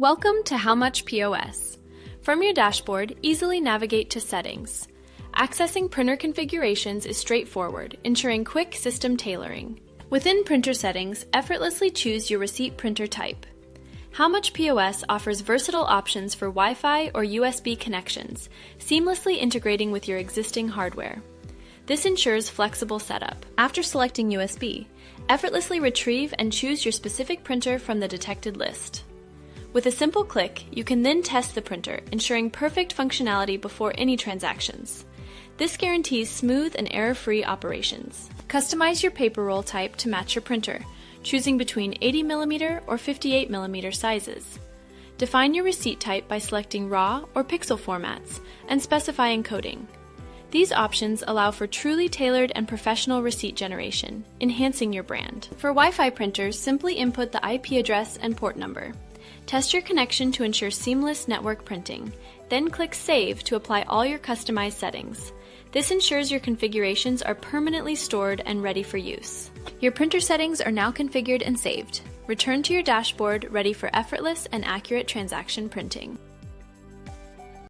Welcome to Howmuch POS. From your dashboard, easily navigate to Settings. Accessing printer configurations is straightforward, ensuring quick system tailoring. Within Printer Settings, effortlessly choose your receipt printer type. Howmuch POS offers versatile options for Wi-Fi or USB connections, seamlessly integrating with your existing hardware. This ensures flexible setup. After selecting USB, effortlessly retrieve and choose your specific printer from the detected list. With a simple click, you can then test the printer, ensuring perfect functionality before any transactions. This guarantees smooth and error-free operations. Customize your paper roll type to match your printer, choosing between 80mm or 58mm sizes. Define your receipt type by selecting RAW or pixel formats and specify encoding. These options allow for truly tailored and professional receipt generation, enhancing your brand. For Wi-Fi printers, simply input the IP address and port number. Test your connection to ensure seamless network printing. Then click Save to apply all your customized settings. This ensures your configurations are permanently stored and ready for use. Your printer settings are now configured and saved. Return to your dashboard ready for effortless and accurate transaction printing.